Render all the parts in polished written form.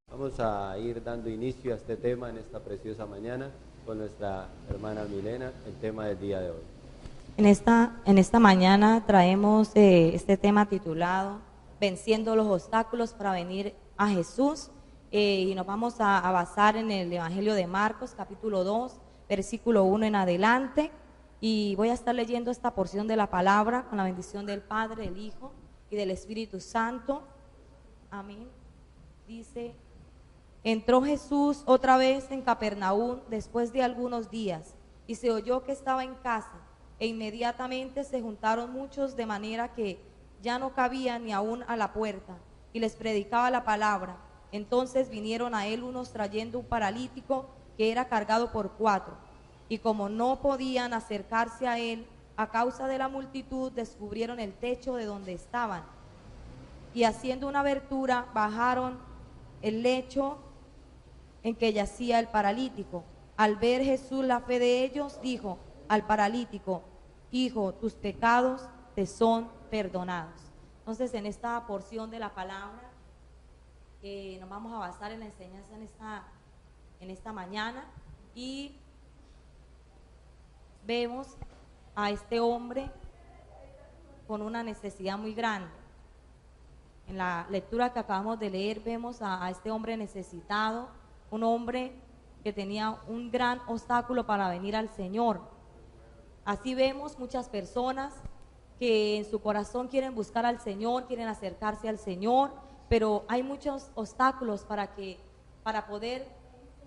Vamos a ir dando inicio a este tema en esta preciosa mañana con nuestra hermana Milena, el tema del día de hoy. En esta mañana traemos este tema titulado Venciendo los obstáculos para venir a Jesús, y nos vamos a basar en el Evangelio de Marcos, capítulo 2, versículo 1 en adelante, y voy a estar leyendo esta porción de la palabra con la bendición del Padre, del Hijo y del Espíritu Santo. Amén. Dice: entró Jesús otra vez en Capernaum después de algunos días, y se oyó que estaba en casa, e inmediatamente se juntaron muchos, de manera que ya no cabían ni aún a la puerta, y les predicaba la palabra. Entonces vinieron a él unos trayendo un paralítico que era cargado por 4, y como no podían acercarse a él a causa de la multitud, descubrieron el techo de donde estaban, y haciendo una abertura bajaron el lecho en que yacía el paralítico. Al ver Jesús la fe de ellos, dijo al paralítico: hijo, tus pecados te son perdonados. Entonces, en esta porción de la palabra nos vamos a basar en la enseñanza en esta mañana, y vemos a este hombre con una necesidad muy grande. En la lectura que acabamos de leer vemos a este hombre necesitado, un hombre que tenía un gran obstáculo para venir al Señor. Así vemos muchas personas que en su corazón quieren buscar al Señor, quieren acercarse al Señor, pero hay muchos obstáculos para poder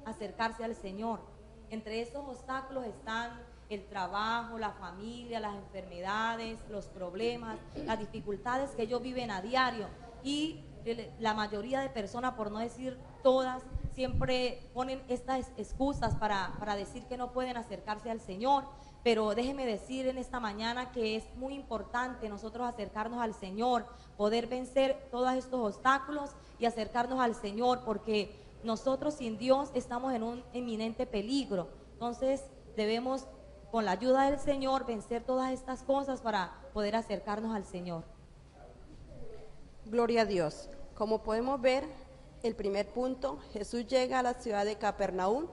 acercarse al Señor. Entre esos obstáculos están el trabajo, la familia, las enfermedades, los problemas, las dificultades que ellos viven a diario, y la mayoría de personas, por no decir todas, siempre ponen estas excusas para decir que no pueden acercarse al Señor. Pero déjeme decir en esta mañana que es muy importante nosotros acercarnos al Señor, poder vencer todos estos obstáculos y acercarnos al Señor, porque nosotros sin Dios estamos en un inminente peligro. Entonces debemos, con la ayuda del Señor, vencer todas estas cosas para poder acercarnos al Señor. Gloria a Dios. Como podemos ver, el primer punto, Jesús llega a la ciudad de Capernaum,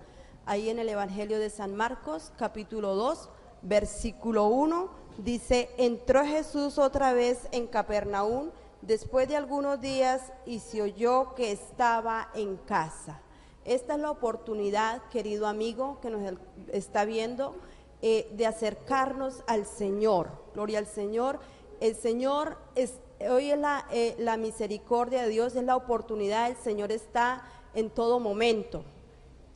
ahí en el Evangelio de San Marcos, capítulo 2, versículo 1, dice: entró Jesús otra vez en Capernaum después de algunos días, y se oyó que estaba en casa. Esta es la oportunidad, querido amigo que nos está viendo, de acercarnos al Señor. Gloria al Señor. El Señor hoy es la misericordia de Dios, es la oportunidad. El Señor está en todo momento.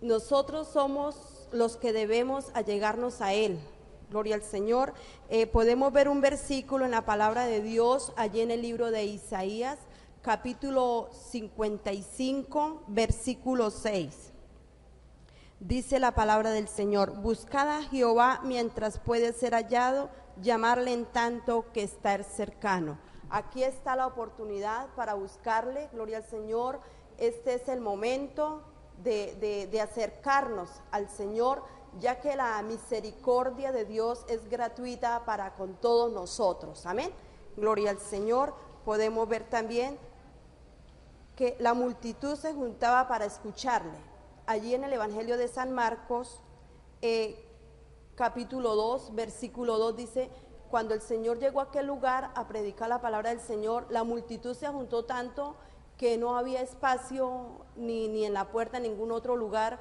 Nosotros somos los que debemos allegarnos a Él. Gloria al Señor. Podemos ver un versículo en la palabra de Dios allí en el libro de Isaías, capítulo 55, versículo 6. Dice la palabra del Señor: buscad a Jehová mientras puede ser hallado, llamarle en tanto que está cercano. Aquí está la oportunidad para buscarle. Gloria al Señor. Este es el momento de acercarnos al Señor, ya que la misericordia de Dios es gratuita para con todos nosotros. Amén. Gloria al Señor. Podemos ver también que la multitud se juntaba para escucharle. Allí en el Evangelio de San Marcos, capítulo 2, versículo 2 dice: cuando el Señor llegó a aquel lugar a predicar la palabra del Señor, la multitud se juntó tanto que no había espacio ni en la puerta, en ningún otro lugar.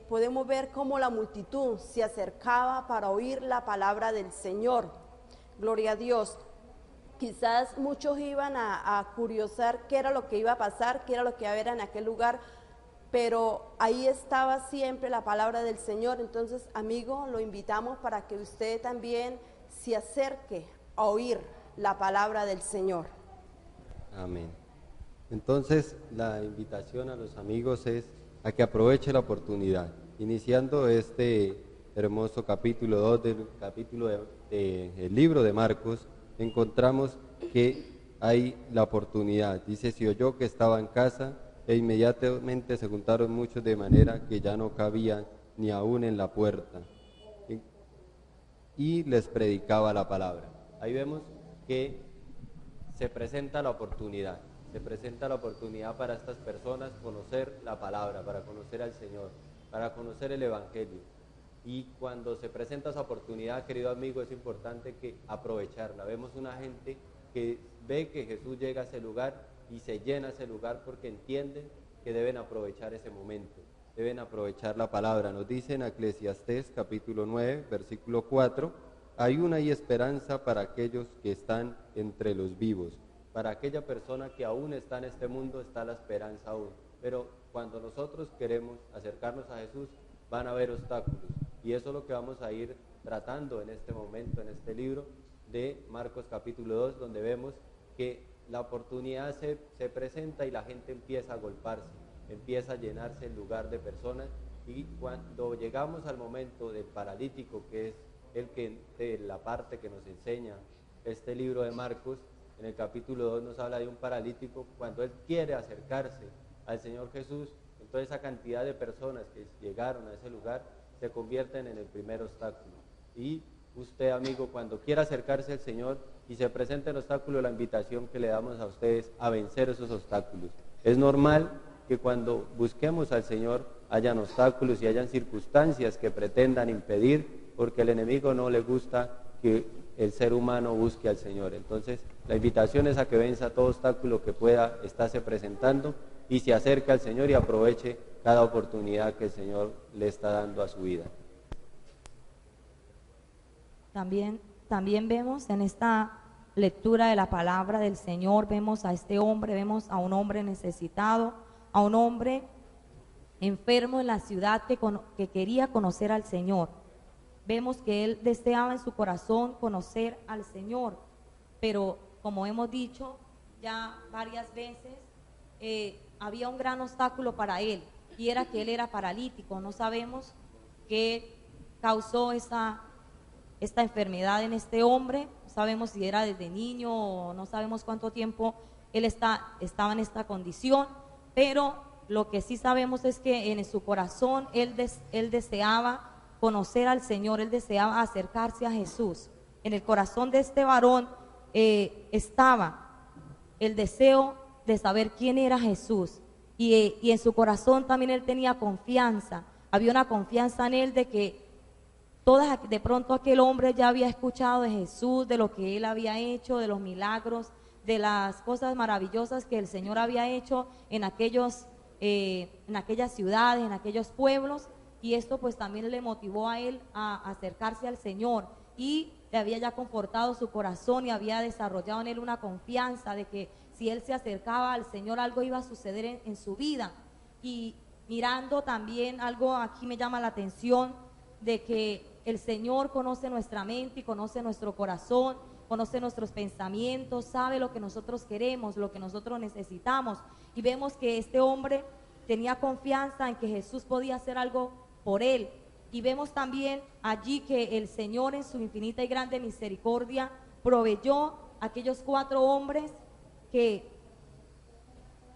Podemos ver cómo la multitud se acercaba para oír la palabra del Señor. Gloria a Dios. Quizás muchos iban a curiosar qué era lo que iba a pasar, qué era lo que iba a haber en aquel lugar, pero ahí estaba siempre la palabra del Señor. Entonces, amigo, lo invitamos para que usted también se acerque a oír la palabra del Señor. Amén. Entonces, la invitación a los amigos es a que aproveche la oportunidad. Iniciando este hermoso capítulo 2 del libro de Marcos, encontramos que hay la oportunidad. Dice: se oyó que estaba en casa, e inmediatamente se juntaron muchos, de manera que ya no cabían ni aún en la puerta, y les predicaba la palabra. Ahí vemos que se presenta la oportunidad. Se presenta la oportunidad para estas personas conocer la palabra, para conocer al Señor, para conocer el Evangelio. Y cuando se presenta esa oportunidad, querido amigo, es importante que aprovecharla. Vemos una gente que ve que Jesús llega a ese lugar y se llena ese lugar porque entienden que deben aprovechar ese momento, deben aprovechar la palabra. Nos dice en Eclesiastés capítulo 9, versículo 4, hay una y esperanza para aquellos que están entre los vivos. Para aquella persona que aún está en este mundo está la esperanza aún. Pero cuando nosotros queremos acercarnos a Jesús, van a haber obstáculos. Y eso es lo que vamos a ir tratando en este momento, en este libro de Marcos capítulo 2, donde vemos que la oportunidad se presenta y la gente empieza a golparse, empieza a llenarse el lugar de personas. Y cuando llegamos al momento del paralítico, que es la parte que nos enseña este libro de Marcos, en el capítulo 2 nos habla de un paralítico. Cuando él quiere acercarse al Señor Jesús, entonces esa cantidad de personas que llegaron a ese lugar se convierten en el primer obstáculo. Y usted, amigo, cuando quiera acercarse al Señor y se presenta el obstáculo, la invitación que le damos a ustedes a vencer esos obstáculos. Es normal que cuando busquemos al Señor hayan obstáculos y hayan circunstancias que pretendan impedir, porque al enemigo no le gusta que el ser humano busque al Señor. Entonces, la invitación es a que venza todo obstáculo que pueda estarse presentando y se acerque al Señor y aproveche cada oportunidad que el Señor le está dando a su vida. También vemos en esta lectura de la palabra del Señor, vemos a este hombre, vemos a un hombre necesitado, a un hombre enfermo en la ciudad que quería conocer al Señor. Vemos que él deseaba en su corazón conocer al Señor, pero como hemos dicho ya varias veces, había un gran obstáculo para él, y era que él era paralítico. No sabemos qué causó esta enfermedad en este hombre, no sabemos si era desde niño o no sabemos cuánto tiempo él estaba en esta condición, pero lo que sí sabemos es que en su corazón él deseaba conocer al Señor, él deseaba acercarse a Jesús. En el corazón de este varón estaba el deseo de saber quién era Jesús, y en su corazón también él tenía confianza, había una confianza en él de que de pronto aquel hombre ya había escuchado de Jesús, de lo que él había hecho, de los milagros, de las cosas maravillosas que el Señor había hecho en aquellas ciudades, en aquellos pueblos, y esto pues también le motivó a él a acercarse al Señor, y le había ya confortado su corazón y había desarrollado en él una confianza de que si él se acercaba al Señor algo iba a suceder en su vida. Y mirando también algo aquí me llama la atención, de que el Señor conoce nuestra mente y conoce nuestro corazón, conoce nuestros pensamientos, sabe lo que nosotros queremos, lo que nosotros necesitamos, y vemos que este hombre tenía confianza en que Jesús podía hacer algo por él. Y vemos también allí que el Señor en su infinita y grande misericordia proveyó a aquellos 4 hombres que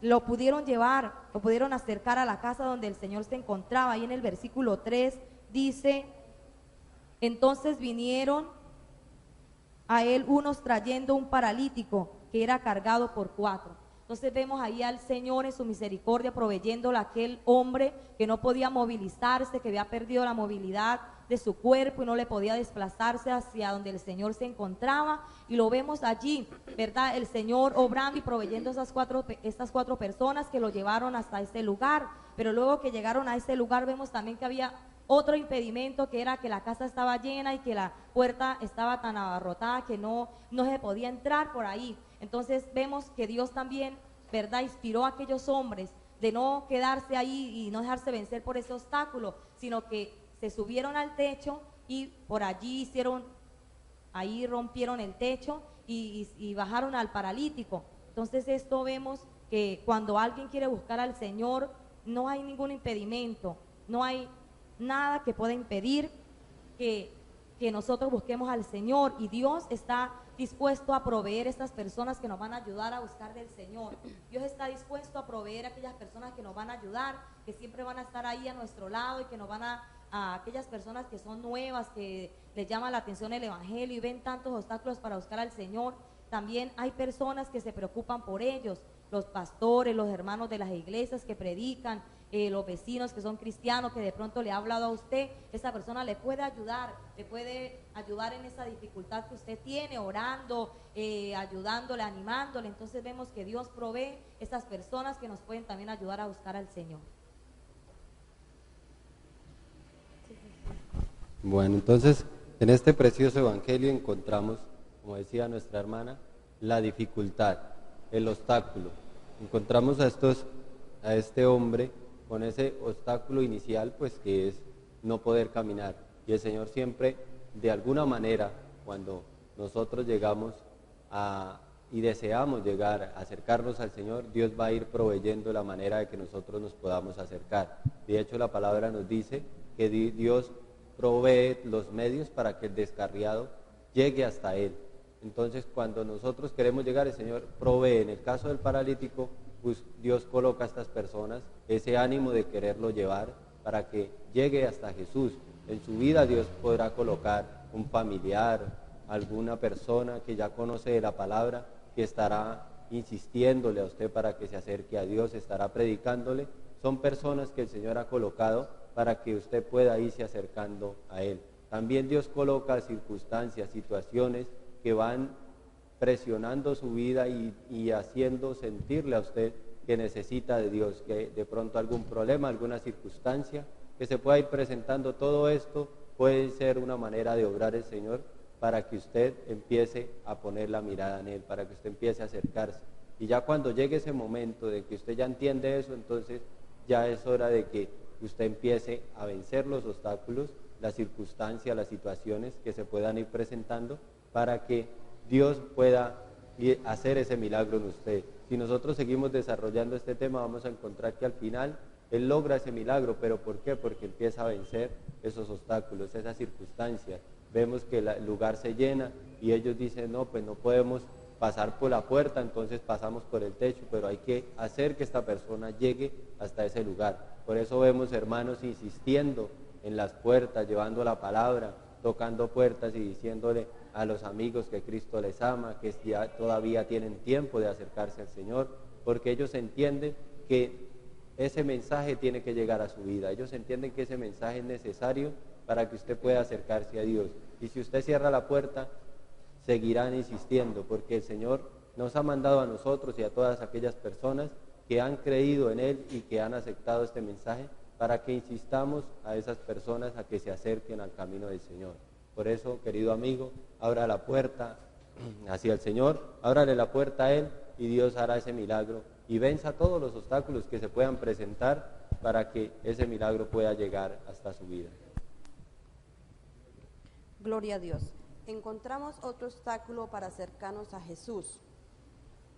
lo pudieron llevar, lo pudieron acercar a la casa donde el Señor se encontraba. Ahí en el versículo 3 dice: entonces vinieron a él unos trayendo un paralítico que era cargado por 4. Entonces vemos ahí al Señor en su misericordia proveyéndole a aquel hombre que no podía movilizarse, que había perdido la movilidad de su cuerpo y no le podía desplazarse hacia donde el Señor se encontraba, y lo vemos allí, ¿verdad? El Señor obrando y proveyendo estas cuatro personas que lo llevaron hasta ese lugar. Pero luego que llegaron a ese lugar vemos también que había otro impedimento, que era que la casa estaba llena y que la puerta estaba tan abarrotada que no se podía entrar por ahí. Entonces vemos que Dios también, ¿verdad?, inspiró a aquellos hombres de no quedarse ahí y no dejarse vencer por ese obstáculo, sino que se subieron al techo y por allí rompieron el techo y bajaron al paralítico. Entonces esto vemos que cuando alguien quiere buscar al Señor no hay ningún impedimento, no hay nada que pueda impedir que nosotros busquemos al Señor, y Dios está dispuesto a proveer estas personas que nos van a ayudar a buscar del Señor. Dios está dispuesto a proveer a aquellas personas que nos van a ayudar, que siempre van a estar ahí a nuestro lado, y que nos van a aquellas personas que son nuevas, que les llama la atención el Evangelio y ven tantos obstáculos para buscar al Señor. también hay personas que se preocupan por ellos, los pastores, los hermanos de las iglesias que predican, los vecinos que son cristianos, que de pronto le ha hablado a usted, esa persona le puede ayudar en esa dificultad que usted tiene, orando, ayudándole, animándole. Entonces vemos que Dios provee esas personas que nos pueden también ayudar a buscar al Señor. Bueno, entonces en este precioso evangelio encontramos, como decía nuestra hermana, la dificultad, el obstáculo. Encontramos a este hombre con ese obstáculo inicial, pues que es no poder caminar. Y el Señor siempre, de alguna manera, cuando nosotros llegamos y deseamos llegar, acercarnos al Señor, Dios va a ir proveyendo la manera de que nosotros nos podamos acercar. De hecho, la palabra nos dice que Dios provee los medios para que el descarriado llegue hasta Él. Entonces, cuando nosotros queremos llegar, el Señor provee. En el caso del paralítico, pues Dios coloca a estas personas ese ánimo de quererlo llevar para que llegue hasta Jesús. En su vida Dios podrá colocar un familiar, alguna persona que ya conoce de la palabra, que estará insistiéndole a usted para que se acerque a Dios, estará predicándole. Son personas que el Señor ha colocado para que usted pueda irse acercando a Él. También Dios coloca circunstancias, situaciones que van presionando su vida y haciendo sentirle a usted que necesita de Dios, que de pronto algún problema, alguna circunstancia que se pueda ir presentando. Todo esto puede ser una manera de obrar el Señor para que usted empiece a poner la mirada en Él, para que usted empiece a acercarse. Y ya cuando llegue ese momento de que usted ya entiende eso, entonces ya es hora de que usted empiece a vencer los obstáculos, las circunstancias, las situaciones que se puedan ir presentando para que Dios pueda hacer ese milagro en usted. Si nosotros seguimos desarrollando este tema, vamos a encontrar que al final Él logra ese milagro. ¿Pero por qué? Porque empieza a vencer esos obstáculos, esas circunstancias. Vemos que el lugar se llena y ellos dicen, no, pues no podemos pasar por la puerta, entonces pasamos por el techo, pero hay que hacer que esta persona llegue hasta ese lugar. Por eso vemos hermanos insistiendo en las puertas, llevando la palabra, tocando puertas y diciéndole a los amigos que Cristo les ama, que ya todavía tienen tiempo de acercarse al Señor, porque ellos entienden que ese mensaje tiene que llegar a su vida. Ellos entienden que ese mensaje es necesario para que usted pueda acercarse a Dios. Y si usted cierra la puerta, seguirán insistiendo, porque el Señor nos ha mandado a nosotros y a todas aquellas personas que han creído en Él y que han aceptado este mensaje, para que insistamos a esas personas a que se acerquen al camino del Señor. Por eso, querido amigo, abra la puerta hacia el Señor, ábrale la puerta a Él y Dios hará ese milagro y venza todos los obstáculos que se puedan presentar para que ese milagro pueda llegar hasta su vida. Gloria a Dios. Encontramos otro obstáculo para acercarnos a Jesús.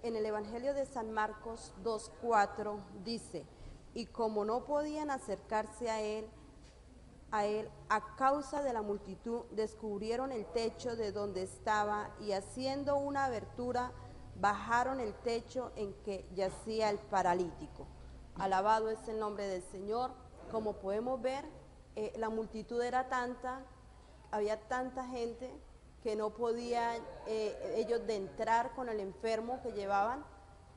En el Evangelio de San Marcos 2:4 dice: y como no podían acercarse a él a causa de la multitud, descubrieron el techo de donde estaba y haciendo una abertura, bajaron el techo en que yacía el paralítico. Alabado es el nombre del Señor. Como podemos ver, la multitud era tanta, había tanta gente que no podían ellos de entrar con el enfermo que llevaban.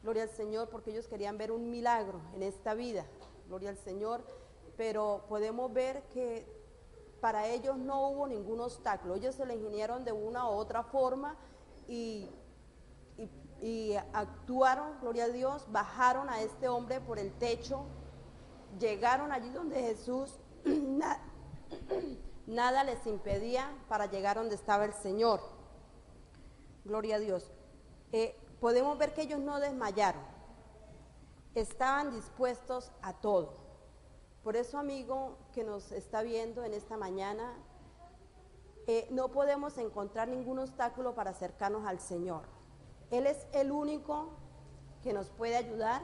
Gloria al Señor, porque ellos querían ver un milagro en esta vida, gloria al Señor, pero podemos ver que para ellos no hubo ningún obstáculo. Ellos se le ingeniaron de una u otra forma y actuaron, gloria a Dios, bajaron a este hombre por el techo, llegaron allí donde Jesús, nada les impedía para llegar donde estaba el Señor, gloria a Dios. Podemos ver que ellos no desmayaron, estaban dispuestos a todo. Por eso, amigo que nos está viendo en esta mañana, no podemos encontrar ningún obstáculo para acercarnos al Señor. Él es el único que nos puede ayudar.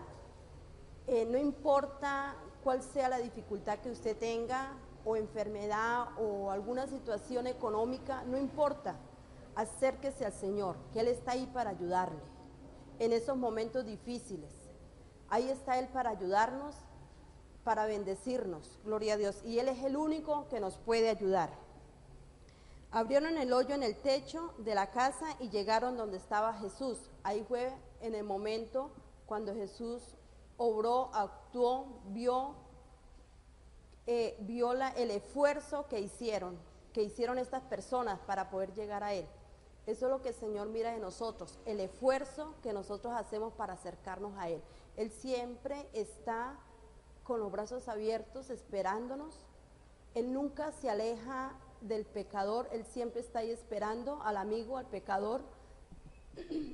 No importa cuál sea la dificultad que usted tenga, o enfermedad, o alguna situación económica, no importa. Acérquese al Señor, que Él está ahí para ayudarle en esos momentos difíciles. Ahí está Él para ayudarnos, para bendecirnos, gloria a Dios, y Él es el único que nos puede ayudar. Abrieron el hoyo en el techo de la casa y llegaron donde estaba Jesús. Ahí fue en el momento cuando Jesús obró, actuó, vio el esfuerzo que hicieron estas personas para poder llegar a Él. Eso es lo que el Señor mira de nosotros, el esfuerzo que nosotros hacemos para acercarnos a Él. Él siempre está con los brazos abiertos esperándonos. Él nunca se aleja del pecador, Él siempre está ahí esperando al amigo, al pecador.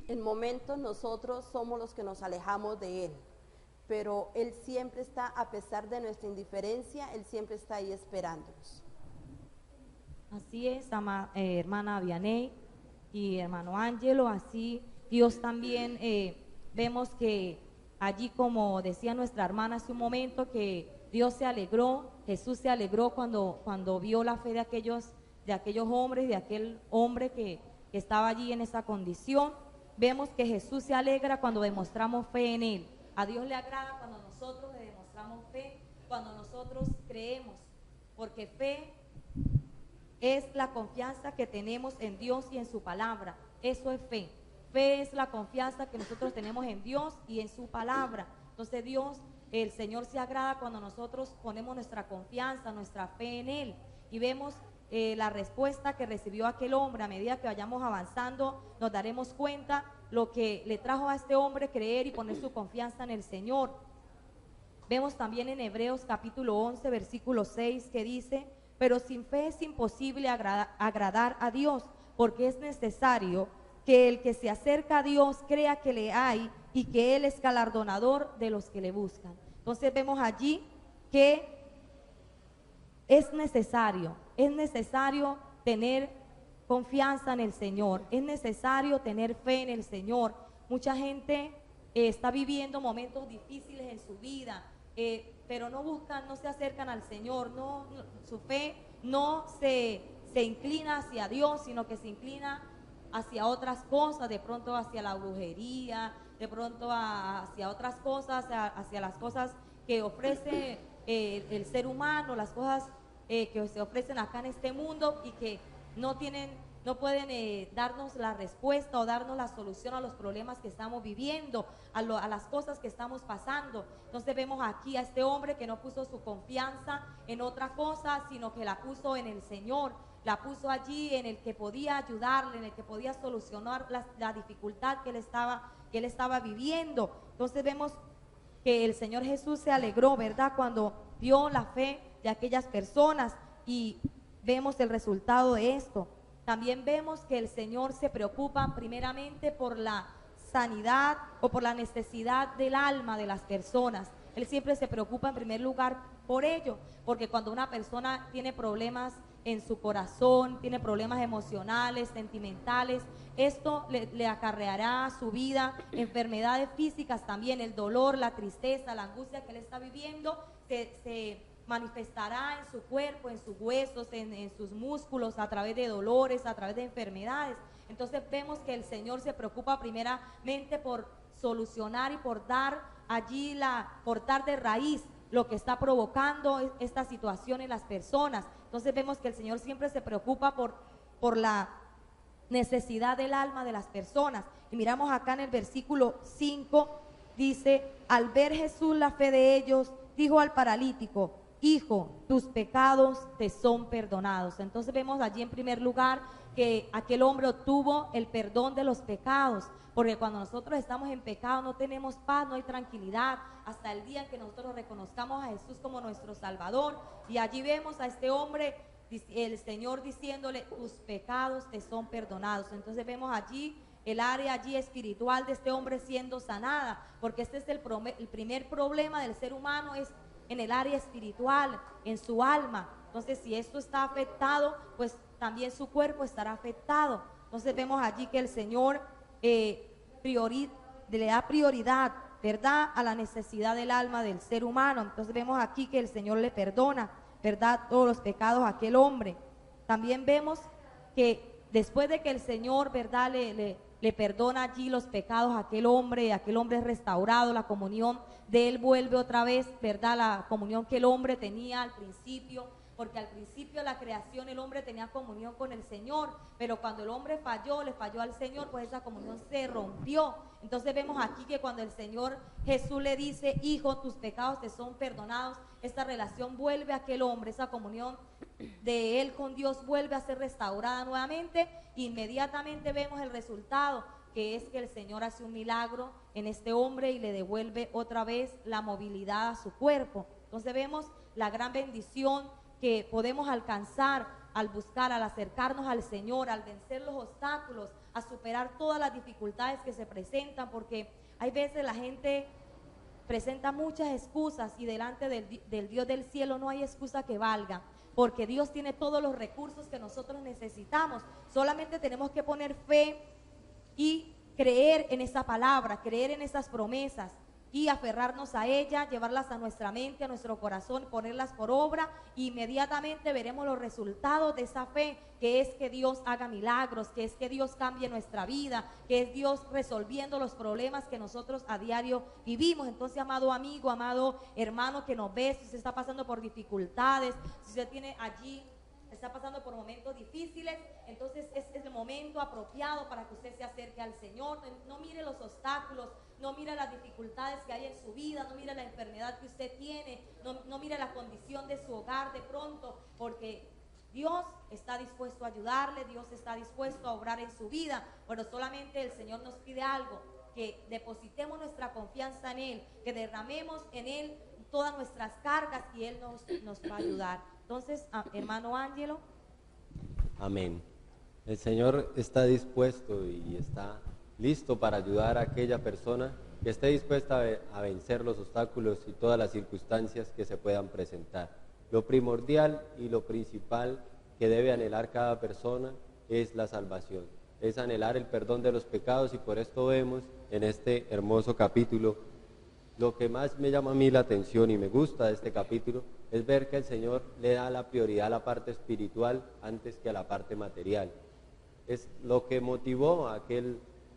En momentos nosotros somos los que nos alejamos de Él, pero Él siempre está, a pesar de nuestra indiferencia, Él siempre está ahí esperándonos. Así es, hermana Vianey y hermano Ángelo, así Dios también vemos que allí, como decía nuestra hermana hace un momento, que Dios se alegró, Jesús se alegró cuando vio la fe de aquellos hombres, de aquel hombre que estaba allí en esa condición. Vemos que Jesús se alegra cuando demostramos fe en Él. A Dios le agrada cuando nosotros le demostramos fe, cuando nosotros creemos, porque fe es la confianza que tenemos en Dios y en su palabra. Eso es fe. Fe es la confianza que nosotros tenemos en Dios y en su palabra. Entonces Dios, el Señor se agrada cuando nosotros ponemos nuestra confianza, nuestra fe en Él. Y vemos la respuesta que recibió aquel hombre. A medida que vayamos avanzando, nos daremos cuenta lo que le trajo a este hombre creer y poner su confianza en el Señor. Vemos también en Hebreos capítulo 11, versículo 6, que dice: pero sin fe es imposible agradar a Dios, porque es necesario que el que se acerca a Dios crea que le hay y que Él es galardonador de los que le buscan. Entonces vemos allí que es necesario tener confianza en el Señor, es necesario tener fe en el Señor. Mucha gente está viviendo momentos difíciles en su vida, pero no se acercan al Señor, su fe no se inclina hacia Dios, sino que se inclina hacia otras cosas, de pronto hacia la brujería, de pronto hacia otras cosas, hacia las cosas que ofrece el ser humano, las cosas que se ofrecen acá en este mundo y que no pueden darnos la respuesta o darnos la solución a los problemas que estamos viviendo, a las cosas que estamos pasando. Entonces vemos aquí a este hombre que no puso su confianza en otra cosa, sino que la puso en el Señor, la puso allí en el que podía ayudarle, en el que podía solucionar la dificultad que él estaba viviendo. Entonces vemos que el Señor Jesús se alegró, ¿verdad?, cuando vio la fe de aquellas personas, y vemos el resultado de esto. También vemos que el Señor se preocupa primeramente por la sanidad o por la necesidad del alma de las personas. Él siempre se preocupa en primer lugar por ello, porque cuando una persona tiene problemas en su corazón, tiene problemas emocionales, sentimentales, esto le acarreará a su vida enfermedades físicas también. El dolor, la tristeza, la angustia que él está viviendo se manifestará en su cuerpo, en sus huesos, en sus músculos, a través de dolores, a través de enfermedades. Entonces vemos que el Señor se preocupa primeramente por solucionar y por dar de raíz lo que está provocando esta situación en las personas. Entonces vemos que el Señor siempre se preocupa por la necesidad del alma de las personas. Y miramos acá en el versículo 5, dice: al ver Jesús la fe de ellos, dijo al paralítico: hijo, tus pecados te son perdonados. Entonces vemos allí en primer lugar que aquel hombre obtuvo el perdón de los pecados, porque cuando nosotros estamos en pecado no tenemos paz, no hay tranquilidad, hasta el día en que nosotros reconozcamos a Jesús como nuestro Salvador. Y allí vemos a este hombre, el Señor diciéndole: tus pecados te son perdonados. Entonces vemos allí el área allí espiritual de este hombre siendo sanada, porque este es el primer problema del ser humano, es en el área espiritual, en su alma. Entonces si esto está afectado, pues también su cuerpo estará afectado. Entonces vemos allí que el Señor le da prioridad, ¿verdad?, a la necesidad del alma del ser humano. Entonces vemos aquí que el Señor le perdona, ¿verdad?, todos los pecados a aquel hombre. También vemos que después de que el Señor, ¿verdad?, le perdona allí los pecados a aquel hombre es restaurado, la comunión de él vuelve otra vez, ¿verdad?, la comunión que el hombre tenía al principio. porque al principio de la creación el hombre tenía comunión con el Señor, pero cuando el hombre falló, le falló al Señor, pues esa comunión se rompió. Entonces vemos aquí que cuando el Señor Jesús le dice, hijo, tus pecados te son perdonados, esta relación vuelve a aquel hombre, esa comunión de él con Dios vuelve a ser restaurada nuevamente. Inmediatamente vemos el resultado, que es que el Señor hace un milagro en este hombre y le devuelve otra vez la movilidad a su cuerpo. Entonces vemos la gran bendición que podemos alcanzar al buscar, al acercarnos al Señor, al vencer los obstáculos, a superar todas las dificultades que se presentan, porque hay veces la gente presenta muchas excusas y delante del Dios del cielo no hay excusa que valga, porque Dios tiene todos los recursos que nosotros necesitamos. Solamente tenemos que poner fe y creer en esa palabra, creer en esas promesas y aferrarnos a ella, llevarlas a nuestra mente, a nuestro corazón, ponerlas por obra. Inmediatamente veremos los resultados de esa fe, que es que Dios haga milagros, que es que Dios cambie nuestra vida, que es Dios resolviendo los problemas que nosotros a diario vivimos. Entonces, amado amigo, amado hermano que nos ve, si usted está pasando por dificultades, si usted tiene allí, está pasando por momentos difíciles, entonces es el momento apropiado para que usted se acerque al Señor. No mire los obstáculos, no mire las dificultades que hay en su vida, no mire la enfermedad que usted tiene, no mire la condición de su hogar de pronto, porque Dios está dispuesto a ayudarle, Dios está dispuesto a obrar en su vida, pero solamente el Señor nos pide algo, que depositemos nuestra confianza en Él, que derramemos en Él todas nuestras cargas y Él nos va a ayudar. Entonces, hermano Ángelo. Amén. El Señor está dispuesto y está listo para ayudar a aquella persona que esté dispuesta a vencer los obstáculos y todas las circunstancias que se puedan presentar. Lo primordial y lo principal que debe anhelar cada persona es la salvación, es anhelar el perdón de los pecados, y por esto vemos en este hermoso capítulo. Lo que más me llama a mí la atención y me gusta de este capítulo es ver que el Señor le da la prioridad a la parte espiritual antes que a la parte material. Es lo que motivó a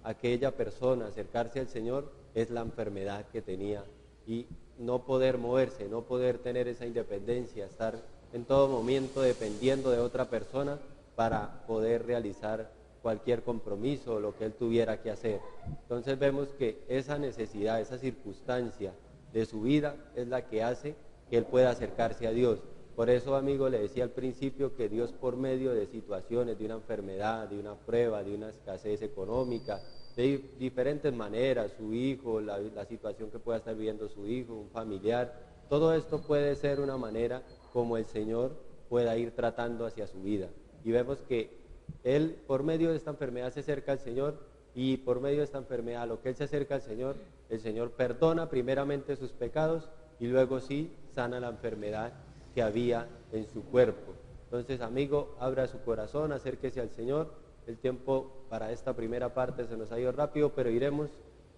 aquella persona a acercarse al Señor, es la enfermedad que tenía y no poder moverse, no poder tener esa independencia, estar en todo momento dependiendo de otra persona para poder realizar cualquier compromiso o lo que él tuviera que hacer. Entonces vemos que esa necesidad, esa circunstancia de su vida es la que hace que él pueda acercarse a Dios. Por eso, amigo, le decía al principio que Dios, por medio de situaciones, de una enfermedad, de una prueba, de una escasez económica, de diferentes maneras, su hijo, la situación que pueda estar viviendo su hijo, un familiar, todo esto puede ser una manera como el Señor pueda ir tratando hacia su vida. Y vemos que él, por medio de esta enfermedad, se acerca al Señor, y por medio de esta enfermedad, a lo que él se acerca al Señor, el Señor perdona primeramente sus pecados y luego sí sana la enfermedad que había en su cuerpo. Entonces, amigo, abra su corazón, acérquese al Señor. El tiempo para esta primera parte se nos ha ido rápido, pero iremos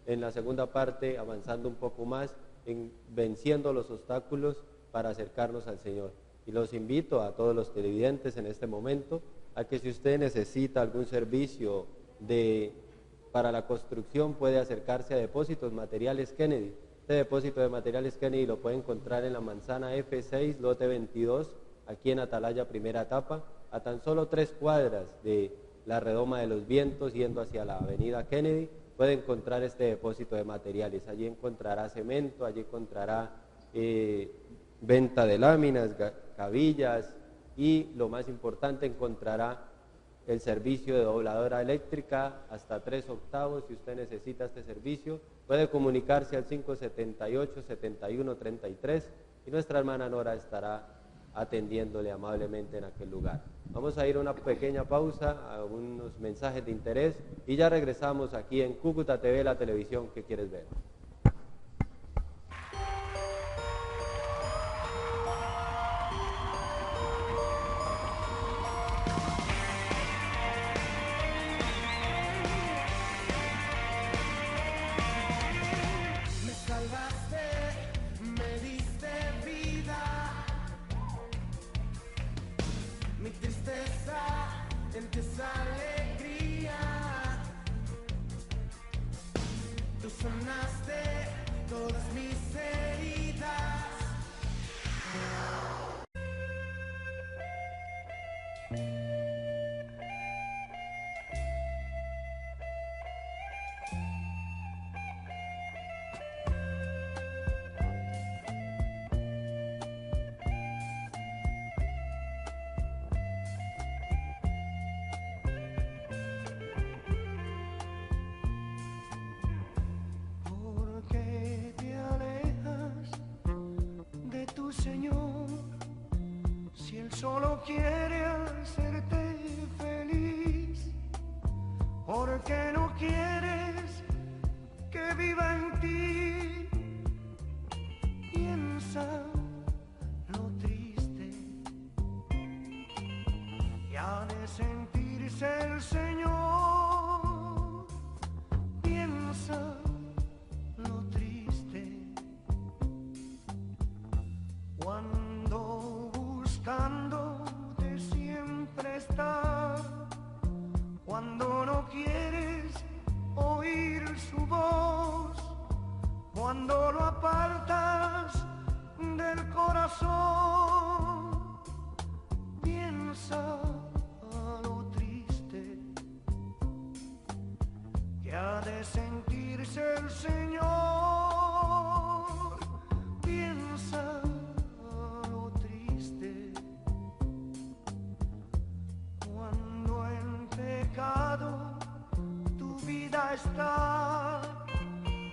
en la segunda parte avanzando un poco más, en venciendo los obstáculos para acercarnos al Señor. Y los invito a todos los televidentes en este momento a que, si usted necesita algún servicio para la construcción, puede acercarse a Depósitos Materiales Kennedy. Este depósito de materiales Kennedy lo puede encontrar en la manzana F6, lote 22, aquí en Atalaya, primera etapa, a tan solo 3 cuadras de la Redoma de los Vientos, yendo hacia la avenida Kennedy. Puede encontrar este depósito de materiales. Allí encontrará cemento, allí encontrará venta de láminas, cabillas, y lo más importante, encontrará el servicio de dobladora eléctrica hasta 3 octavos. Si usted necesita este servicio, puede comunicarse al 578-7133 y nuestra hermana Nora estará atendiéndole amablemente en aquel lugar. Vamos a ir a una pequeña pausa, a unos mensajes de interés, y ya regresamos aquí en Cúcuta TV, la televisión que quieres ver. Porque te alejas de tu Señor, si Él solo quiere hacerte feliz, porque no quieres que viva en ti. Piensa lo triste que ha de sentirse el Señor. Piensa lo triste cuando buscándote siempre está, cuando no quieres oír su voz, cuando lo apartas del corazón. Piensa lo triste que ha de sentirse el Señor. Piensa lo triste cuando en pecado tu vida está,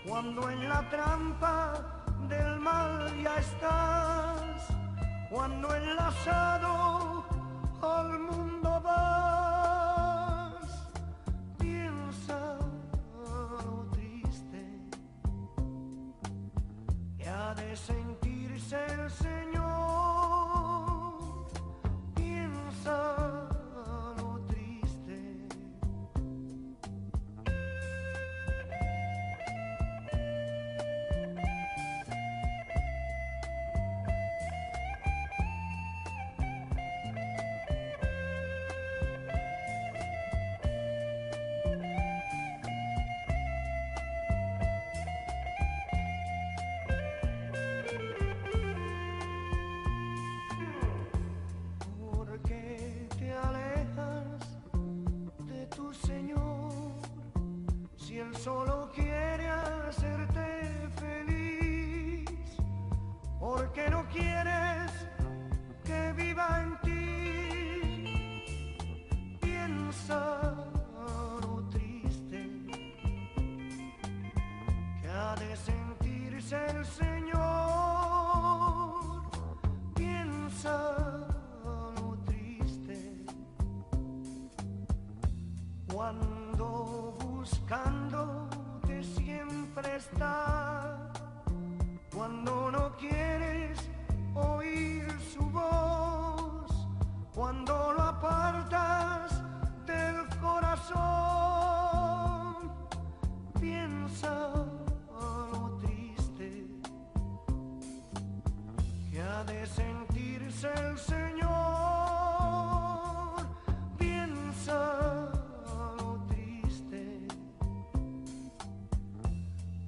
cuando en la trampa del mal ya estás, cuando enlazado al mundo vas. Piensa lo triste que ha de sentirse el Señor. Piensa lo triste. Porque te alejas de tu Señor, si Él solo quiere hacerte feliz, porque no quieres que viva en ti. Piensa lo triste que ha de sentirse el Señor. Piensa lo triste cuando buscándote siempre está, cuando no quieres oír su voz, cuando lo apartas del corazón. Piensa lo triste que ha de sentirse el Señor. Piensa lo triste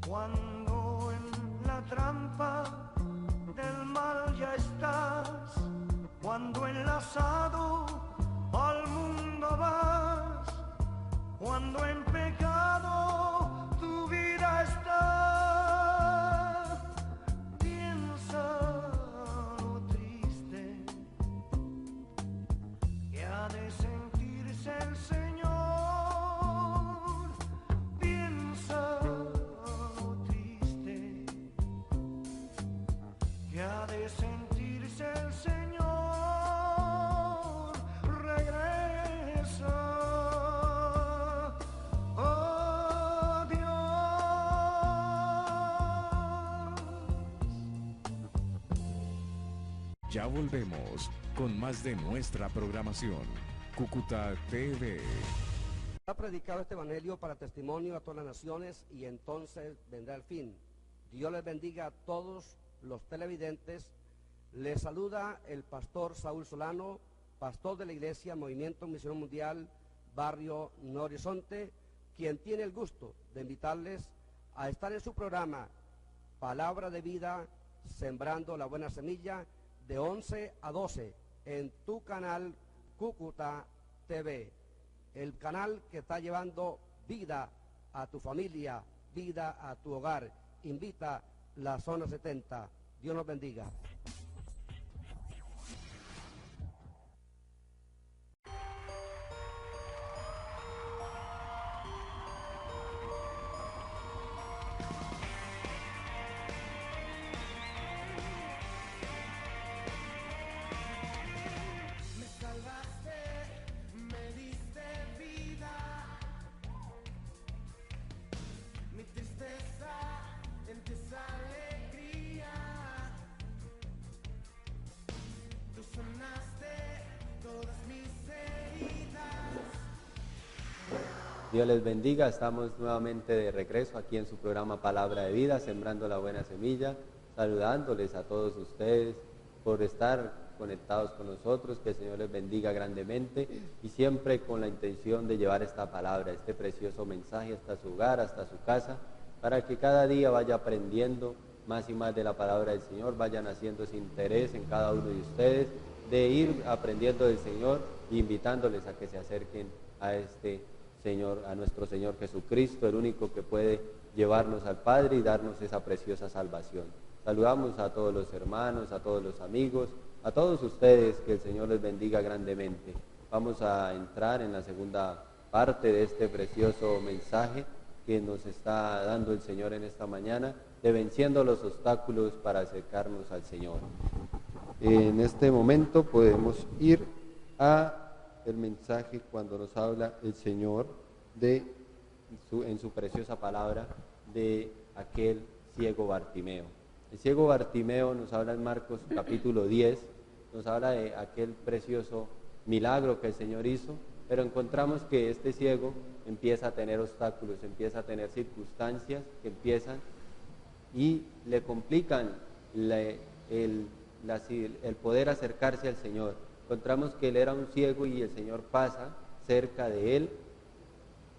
cuando en la trampa del mal ya estás, cuando enlazado al mundo vas, cuando en pecado tu vida está. Piensa lo triste que ha de sentirse el Señor. Piensa lo triste que ha de sentirse el Señor. Regresa, oh Dios. Ya volvemos con más de nuestra programación. Cúcuta TV. Ha predicado este evangelio para testimonio a todas las naciones y entonces vendrá el fin. Dios les bendiga a todos los televidentes. Les saluda el pastor Saúl Solano, pastor de la iglesia Movimiento Misión Mundial, barrio Horizonte, quien tiene el gusto de invitarles a estar en su programa Palabra de Vida, Sembrando la Buena Semilla, de 11 a 12, en tu canal Cúcuta TV, el canal que está llevando vida a tu familia, vida a tu hogar. Invita la Zona 70. Dios nos bendiga. Me salvaste, me diste vida. Mi tristeza en ti es alegría. Tú sanaste todas mis heridas. Dios les bendiga, estamos nuevamente de regreso aquí en su programa Palabra de Vida, sembrando la buena semilla, saludándoles a todos ustedes por estar conectados con nosotros, que el Señor les bendiga grandemente y siempre con la intención de llevar esta palabra, este precioso mensaje hasta su hogar, hasta su casa, para que cada día vaya aprendiendo más y más de la palabra del Señor, vayan haciendo ese interés en cada uno de ustedes, de ir aprendiendo del Señor e invitándoles a que se acerquen a este Señor, a nuestro Señor Jesucristo, el único que puede llevarnos al Padre y darnos esa preciosa salvación. Saludamos a todos los hermanos, a todos los amigos, a todos ustedes, que el Señor les bendiga grandemente. Vamos a entrar en la segunda parte de este precioso mensaje que nos está dando el Señor en esta mañana, de venciendo los obstáculos para acercarnos al Señor. En este momento podemos ir a el mensaje cuando nos habla el Señor en su preciosa palabra de aquel ciego Bartimeo. El ciego Bartimeo nos habla en Marcos capítulo 10, nos habla de aquel precioso milagro que el Señor hizo, pero encontramos que este ciego empieza a tener obstáculos, empieza a tener circunstancias que empiezan y le complican el poder acercarse al Señor. Encontramos que él era un ciego y el Señor pasa cerca de él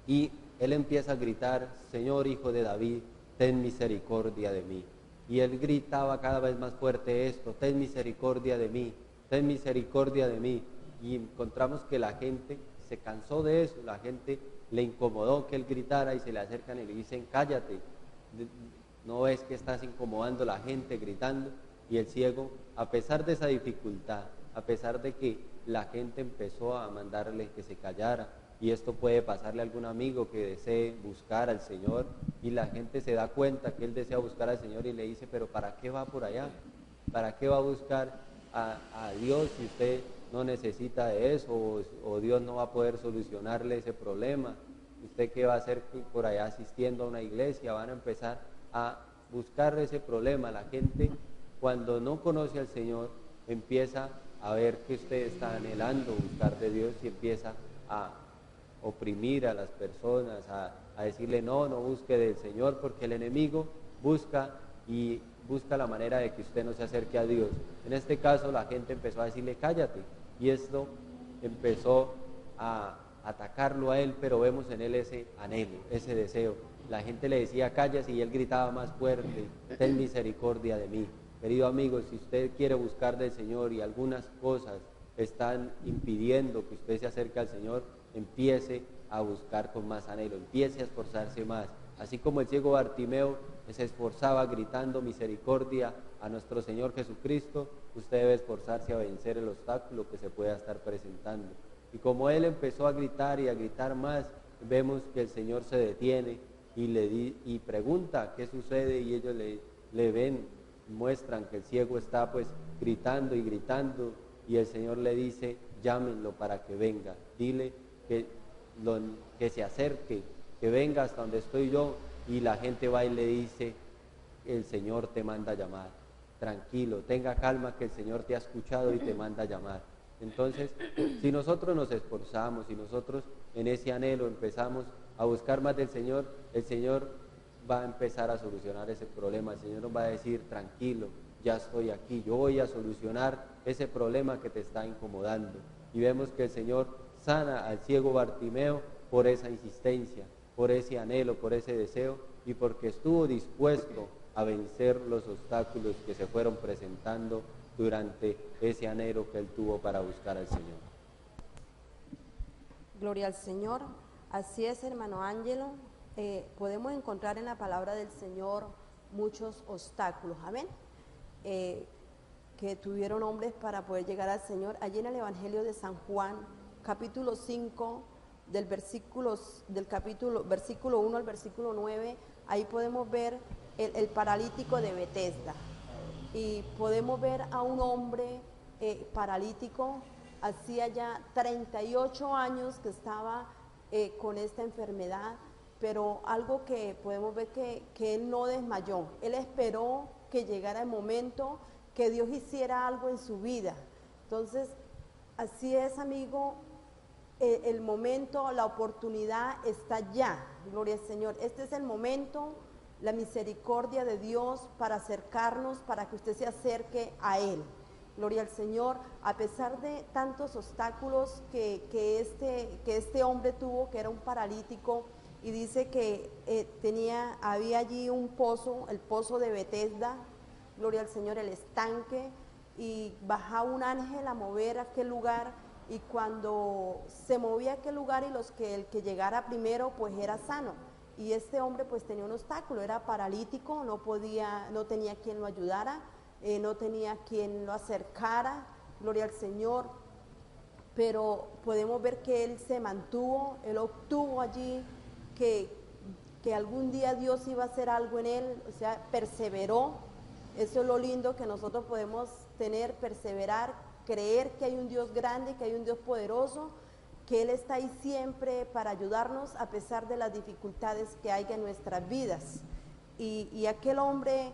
y él empieza a gritar: Señor, Hijo de David, ten misericordia de mí. Y él gritaba cada vez más fuerte esto: ten misericordia de mí, ten misericordia de mí. Y encontramos que la gente se cansó de eso, la gente le incomodó que él gritara y se le acercan y le dicen: cállate, ¿no ves que estás incomodando a la gente gritando? Y el ciego, a pesar de esa dificultad, a pesar de que la gente empezó a mandarle que se callara, y esto puede pasarle a algún amigo que desee buscar al Señor, y la gente se da cuenta que él desea buscar al Señor y le dice: pero ¿para qué va por allá? ¿Para qué va a buscar a Dios si usted no necesita de eso, o Dios no va a poder solucionarle ese problema? ¿Usted qué va a hacer por allá asistiendo a una iglesia? Van a empezar a buscar ese problema. La gente, cuando no conoce al Señor, empieza a ver que usted está anhelando buscar de Dios y empieza a oprimir a las personas, a decirle: no busque del Señor, porque el enemigo busca la manera de que usted no se acerque a Dios. En este caso la gente empezó a decirle: cállate, y esto empezó a atacarlo a él, pero vemos en él ese anhelo, ese deseo. La gente le decía: cállate, y él gritaba más fuerte: ten misericordia de mí. Querido amigo, si usted quiere buscar del Señor y algunas cosas están impidiendo que usted se acerque al Señor, empiece a buscar con más anhelo, empiece a esforzarse más. Así como el ciego Bartimeo se esforzaba gritando misericordia a nuestro Señor Jesucristo, usted debe esforzarse a vencer el obstáculo que se pueda estar presentando. Y como él empezó a gritar y a gritar más, vemos que el Señor se detiene y pregunta qué sucede, y ellos le ven, muestran que el ciego está pues gritando y gritando, y el Señor le dice: llámenlo para que venga, dile que se acerque, que venga hasta donde estoy yo. Y la gente va y le dice: el Señor te manda a llamar, tranquilo, tenga calma, que el Señor te ha escuchado y te manda a llamar. Entonces, si nosotros nos esforzamos, si nosotros en ese anhelo empezamos a buscar más del Señor, el Señor va a empezar a solucionar ese problema. El Señor nos va a decir: tranquilo, ya estoy aquí, yo voy a solucionar ese problema que te está incomodando. Y vemos que el Señor sana al ciego Bartimeo por esa insistencia, por ese anhelo, por ese deseo, y porque estuvo dispuesto a vencer los obstáculos que se fueron presentando durante ese anhelo que él tuvo para buscar al Señor. Gloria al Señor. Así es, hermano Ángelo. Podemos encontrar en la palabra del Señor muchos obstáculos, amén, que tuvieron hombres para poder llegar al Señor. Allí en el Evangelio de San Juan, capítulo 5, versículo 1 al versículo 9, ahí podemos ver el paralítico de Betesda. Y podemos ver a un hombre paralítico, hacía ya 38 años que estaba con esta enfermedad, pero algo que podemos ver que él no desmayó, él esperó que llegara el momento que Dios hiciera algo en su vida. Entonces, así es, amigo, el momento, la oportunidad está ya, gloria al Señor. Este es el momento, la misericordia de Dios para acercarnos, para que usted se acerque a Él. Gloria al Señor. A pesar de tantos obstáculos que este hombre tuvo, que era un paralítico, y dice que había allí un pozo, el pozo de Betesda, gloria al Señor, el estanque, y bajaba un ángel a mover aquel lugar, y cuando se movía aquel lugar y el que llegara primero pues era sano. Y este hombre pues tenía un obstáculo, era paralítico, no tenía quien lo ayudara, no tenía quien lo acercara, gloria al Señor, pero podemos ver que él se mantuvo, él obtuvo allí que algún día Dios iba a hacer algo en él, o sea, perseveró. Eso es lo lindo que nosotros podemos tener, perseverar, creer que hay un Dios grande, que hay un Dios poderoso, que Él está ahí siempre para ayudarnos a pesar de las dificultades que hay en nuestras vidas. Y aquel hombre,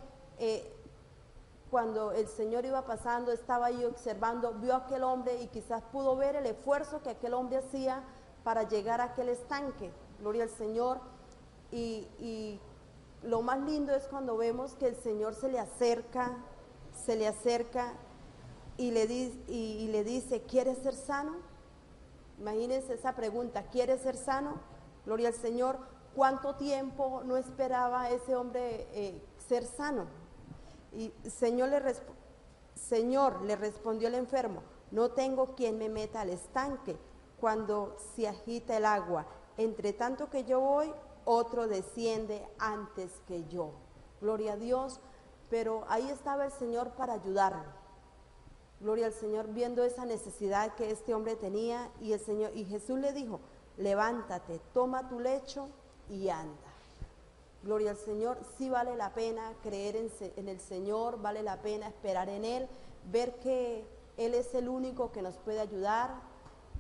cuando el Señor iba pasando, estaba ahí observando, vio a aquel hombre y quizás pudo ver el esfuerzo que aquel hombre hacía para llegar a aquel estanque, gloria al Señor. Y lo más lindo es cuando vemos que el Señor se le acerca y le dice, ¿quieres ser sano? Imagínense esa pregunta, ¿quieres ser sano? Gloria al Señor. ¿Cuánto tiempo no esperaba ese hombre ser sano? Y Señor le respondió el enfermo, no tengo quien me meta al estanque cuando se agita el agua. Entre tanto que yo voy, otro desciende antes que yo. Gloria a Dios. Pero ahí estaba el Señor para ayudarle. Gloria al Señor, viendo esa necesidad que este hombre tenía, y Jesús le dijo, levántate, toma tu lecho y anda. Gloria al Señor. Sí vale la pena creer en el Señor, vale la pena esperar en Él, ver que Él es el único que nos puede ayudar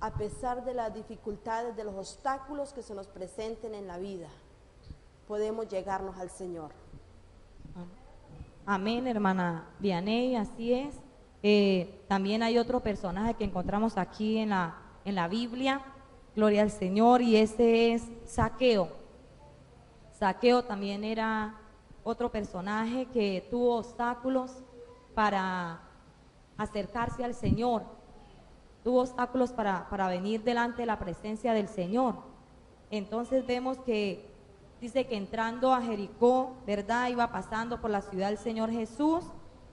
a pesar de las dificultades, de los obstáculos que se nos presenten en la vida. Podemos llegarnos al Señor. Amén, hermana Vianey, así es. También hay otro personaje que encontramos aquí en la Biblia, gloria al Señor, y ese es Zaqueo. Zaqueo también era otro personaje que tuvo obstáculos para acercarse al Señor, tuvo obstáculos para venir delante de la presencia del Señor. Entonces vemos que dice que entrando a Jericó, ¿verdad? Iba pasando por la ciudad del Señor Jesús,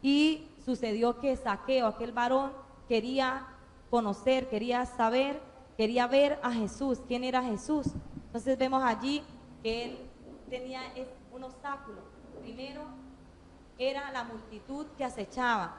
y sucedió que Zaqueo, aquel varón, quería conocer, quería saber, quería ver a Jesús. ¿Quién era Jesús? Entonces vemos allí que él tenía un obstáculo. Primero era la multitud que acechaba.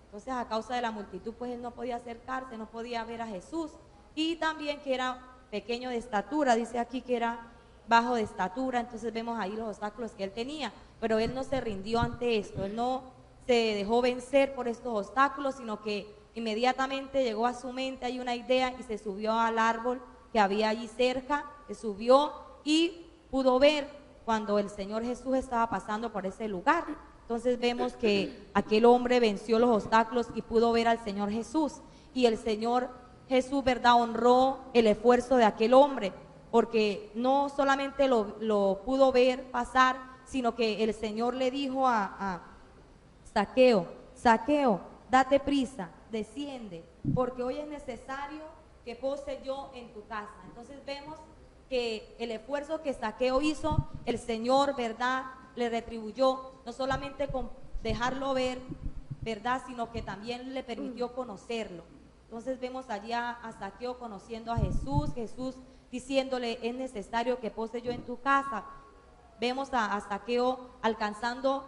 Entonces, a causa de la multitud, pues él no podía acercarse, no podía ver a Jesús. Y también que era pequeño de estatura, dice aquí que era bajo de estatura. Entonces vemos ahí los obstáculos que él tenía, pero él no se rindió ante esto, él no se dejó vencer por estos obstáculos, sino que inmediatamente llegó a su mente ahí una idea y se subió al árbol que había allí cerca, se subió y pudo ver cuando el Señor Jesús estaba pasando por ese lugar. Entonces vemos que aquel hombre venció los obstáculos y pudo ver al Señor Jesús, y el Señor Jesús, ¿verdad?, honró el esfuerzo de aquel hombre, porque no solamente lo pudo ver pasar, sino que el Señor le dijo a Zaqueo, Zaqueo, date prisa, desciende, porque hoy es necesario que pose yo en tu casa. Entonces vemos que el esfuerzo que Zaqueo hizo, el Señor, ¿verdad?, le retribuyó, no solamente con dejarlo ver, ¿verdad?, sino que también le permitió conocerlo. Entonces vemos allí a Zaqueo conociendo a Jesús, Jesús diciéndole, es necesario que pose yo en tu casa. Vemos a Zaqueo alcanzando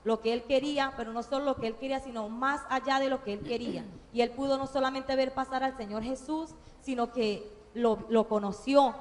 lo que él quería, pero no solo lo que él quería, sino más allá de lo que él quería. Y él pudo no solamente ver pasar al Señor Jesús, sino que lo conoció.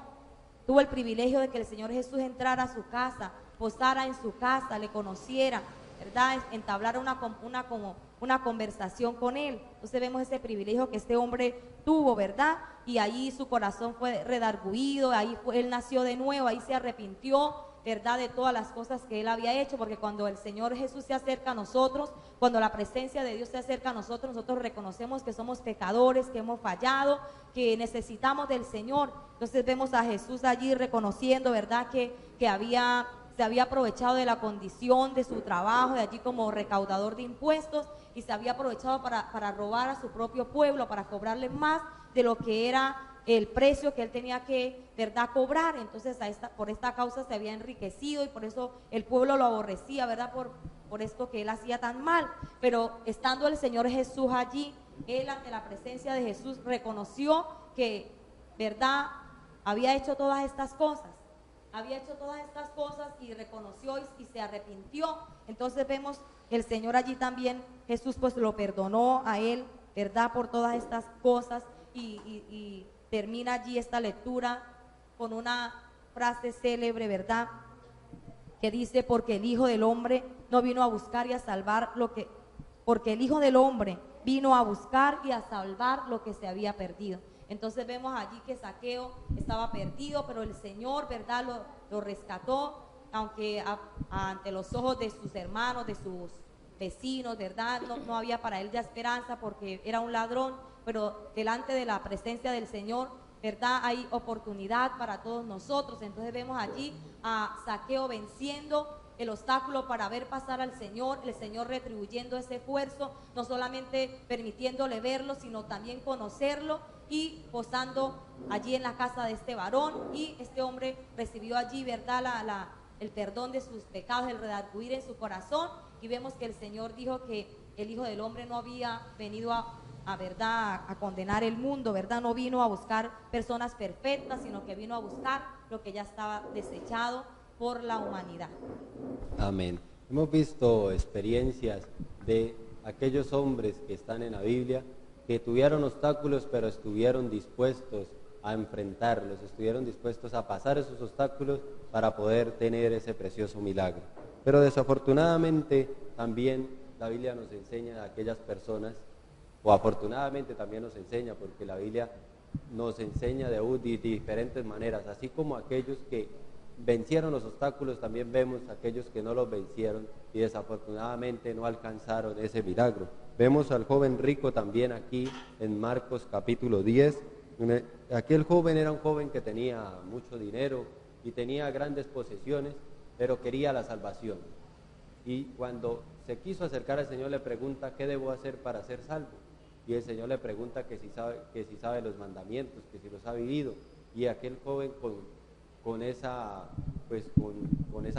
Tuvo el privilegio de que el Señor Jesús entrara a su casa, posara en su casa, le conociera, ¿verdad? Entablara una conversación con él. Entonces vemos ese privilegio que este hombre tuvo, ¿verdad? Y ahí su corazón fue redarguido, él nació de nuevo, ahí se arrepintió, ¿verdad? De todas las cosas que él había hecho, porque cuando el Señor Jesús se acerca a nosotros, cuando la presencia de Dios se acerca a nosotros, nosotros reconocemos que somos pecadores, que hemos fallado, que necesitamos del Señor. Entonces vemos a Jesús allí reconociendo, ¿verdad? Que se había aprovechado de la condición de su trabajo, de allí como recaudador de impuestos, y se había aprovechado para robar a su propio pueblo, para cobrarle más de lo que era el precio que él tenía que, ¿verdad?, cobrar. Entonces por esta causa se había enriquecido y por eso el pueblo lo aborrecía, ¿verdad?, por esto que él hacía tan mal. Pero estando el Señor Jesús allí, él ante la presencia de Jesús reconoció que, ¿verdad?, había hecho todas estas cosas. Y reconoció y se arrepintió. Entonces vemos el Señor allí también, Jesús pues lo perdonó a él, ¿verdad?, por todas estas cosas, y termina allí esta lectura con una frase célebre, ¿verdad?, que dice, porque el Hijo del Hombre no vino a buscar y a salvar porque el Hijo del Hombre vino a buscar y a salvar lo que se había perdido. Entonces vemos allí que Zaqueo estaba perdido, pero el Señor, ¿verdad?, lo rescató, aunque ante los ojos de sus hermanos, de sus vecinos, ¿verdad?, no había para él ya esperanza porque era un ladrón, pero delante de la presencia del Señor, ¿verdad?, hay oportunidad para todos nosotros. Entonces vemos allí a Zaqueo venciendo el obstáculo para ver pasar al Señor, el Señor retribuyendo ese esfuerzo, no solamente permitiéndole verlo, sino también conocerlo, y posando allí en la casa de este varón, y este hombre recibió allí, ¿verdad?, el perdón de sus pecados, el redarguir en su corazón, y vemos que el Señor dijo que el Hijo del Hombre no había venido ¿verdad?, a condenar el mundo, ¿verdad?, no vino a buscar personas perfectas, sino que vino a buscar lo que ya estaba desechado por la humanidad. Amén. Hemos visto experiencias de aquellos hombres que están en la Biblia que tuvieron obstáculos, pero estuvieron dispuestos a enfrentarlos, estuvieron dispuestos a pasar esos obstáculos para poder tener ese precioso milagro. Pero desafortunadamente también la Biblia nos enseña a aquellas personas, o afortunadamente también nos enseña, porque la Biblia nos enseña de diferentes maneras, así como aquellos que vencieron los obstáculos, también vemos aquellos que no los vencieron y desafortunadamente no alcanzaron ese milagro. Vemos al joven rico también aquí en Marcos capítulo 10. Aquel joven era un joven que tenía mucho dinero y tenía grandes posesiones, pero quería la salvación. Y cuando se quiso acercar al Señor, le pregunta, ¿qué debo hacer para ser salvo? Y el Señor le pregunta que si sabe los mandamientos, que si los ha vivido. Y aquel joven con esa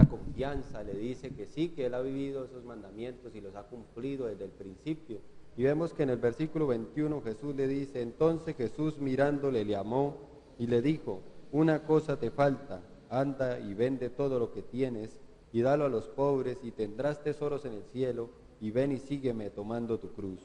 confianza le dice que sí, que él ha vivido esos mandamientos y los ha cumplido desde el principio. Y vemos que en el versículo 21 Jesús le dice, entonces Jesús mirándole le amó y le dijo, una cosa te falta, anda y vende todo lo que tienes y dalo a los pobres y tendrás tesoros en el cielo, y ven y sígueme tomando tu cruz.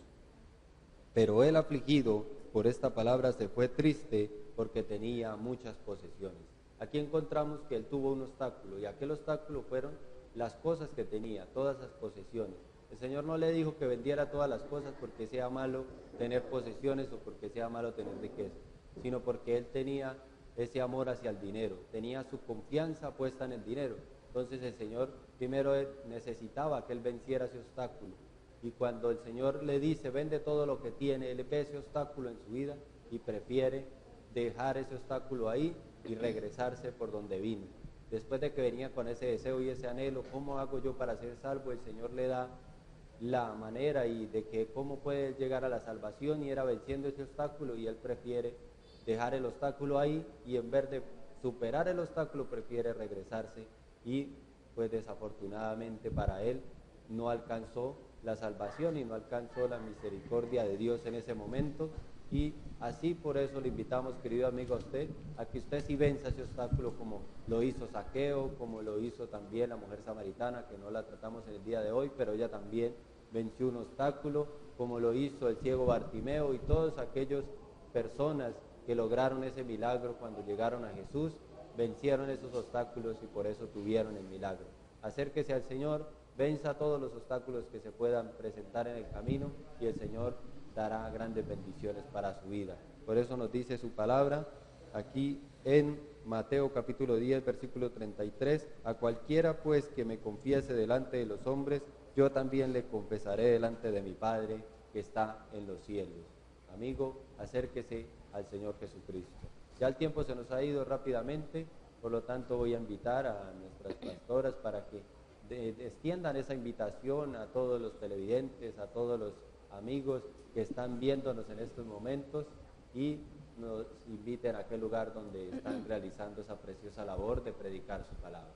Pero él, afligido por esta palabra, se fue triste porque tenía muchas posesiones. Aquí encontramos que él tuvo un obstáculo, y aquel obstáculo fueron las cosas que tenía, todas las posesiones. El Señor no le dijo que vendiera todas las cosas porque sea malo tener posesiones o porque sea malo tener riqueza, sino porque él tenía ese amor hacia el dinero, tenía su confianza puesta en el dinero. Entonces el Señor primero necesitaba que él venciera ese obstáculo, y cuando el Señor le dice vende todo lo que tiene, él ve ese obstáculo en su vida y prefiere dejar ese obstáculo ahí y regresarse por donde vino. Después de que venía con ese deseo y ese anhelo, ¿cómo hago yo para ser salvo? El Señor le da la manera y de que cómo puede llegar a la salvación, y era venciendo ese obstáculo, y él prefiere dejar el obstáculo ahí, y en vez de superar el obstáculo prefiere regresarse, y pues desafortunadamente para él no alcanzó la salvación y no alcanzó la misericordia de Dios en ese momento, Y así por eso le invitamos, querido amigo, a usted, a que usted sí venza ese obstáculo como lo hizo Zaqueo, como lo hizo también la mujer samaritana, que no la tratamos en el día de hoy, pero ella también venció un obstáculo, como lo hizo el ciego Bartimeo y todas aquellas personas que lograron ese milagro cuando llegaron a Jesús, vencieron esos obstáculos y por eso tuvieron el milagro. Acérquese al Señor, venza todos los obstáculos que se puedan presentar en el camino y el Señor dará grandes bendiciones para su vida. Por eso nos dice su palabra aquí en Mateo capítulo 10, versículo 33, a cualquiera pues que me confiese delante de los hombres, yo también le confesaré delante de mi Padre que está en los cielos. Amigo, acérquese al Señor Jesucristo. Ya el tiempo se nos ha ido rápidamente, por lo tanto voy a invitar a nuestras pastoras para que extiendan esa invitación a todos los televidentes, a todos los amigos que están viéndonos en estos momentos y nos inviten a aquel lugar donde están realizando esa preciosa labor de predicar su palabra.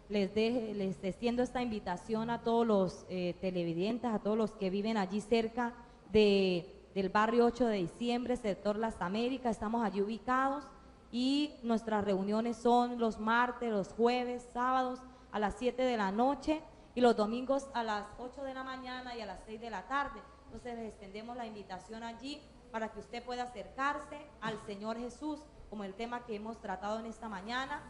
Les extiendo esta invitación a todos los televidentes, a todos los que viven allí cerca del barrio 8 de diciembre, sector Las Américas. Estamos allí ubicados y nuestras reuniones son los martes, los jueves, sábados a las 7 de la noche y los domingos a las 8 de la mañana y a las 6 de la tarde. Entonces les extendemos la invitación allí para que usted pueda acercarse al Señor Jesús, como el tema que hemos tratado en esta mañana.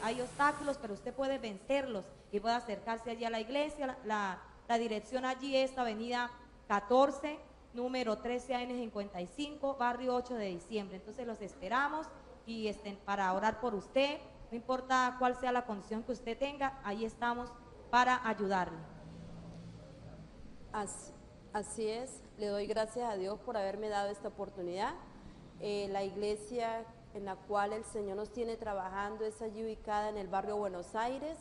Hay obstáculos, pero usted puede vencerlos y puede acercarse allí a la iglesia. La dirección allí es Avenida 14, número 13AN55, barrio 8 de diciembre. Entonces los esperamos y para orar por usted, no importa cuál sea la condición que usted tenga, ahí estamos para ayudarle. Así es, le doy gracias a Dios por haberme dado esta oportunidad. La iglesia en la cual el Señor nos tiene trabajando es allí ubicada en el barrio Buenos Aires,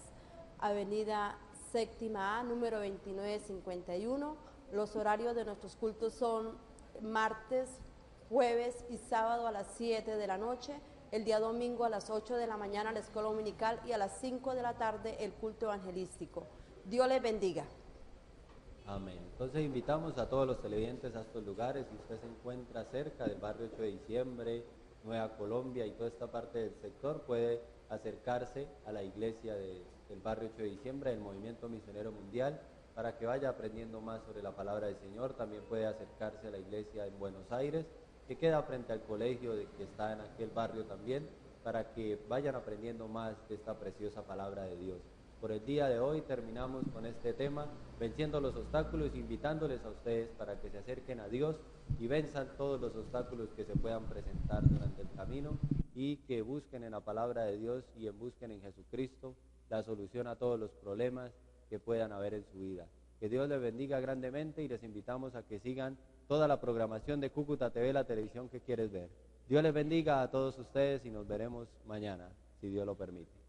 avenida séptima A, número 2951. Los horarios de nuestros cultos son martes, jueves y sábado a las 7 de la noche, el día domingo a las 8 de la mañana la escuela dominical y a las 5 de la tarde el culto evangelístico. Dios les bendiga. Amén. Entonces invitamos a todos los televidentes a estos lugares. Si usted se encuentra cerca del barrio 8 de diciembre, Nueva Colombia y toda esta parte del sector, puede acercarse a la iglesia del barrio 8 de diciembre del Movimiento Misionero Mundial para que vaya aprendiendo más sobre la palabra del Señor. También puede acercarse a la iglesia en Buenos Aires, que queda frente al colegio que está en aquel barrio también, para que vayan aprendiendo más de esta preciosa palabra de Dios. Por el día de hoy terminamos con este tema, venciendo los obstáculos, invitándoles a ustedes para que se acerquen a Dios y venzan todos los obstáculos que se puedan presentar durante el camino y que busquen en la palabra de Dios y busquen en Jesucristo la solución a todos los problemas que puedan haber en su vida. Que Dios les bendiga grandemente y les invitamos a que sigan toda la programación de Cúcuta TV, la televisión que quieres ver. Dios les bendiga a todos ustedes y nos veremos mañana, si Dios lo permite.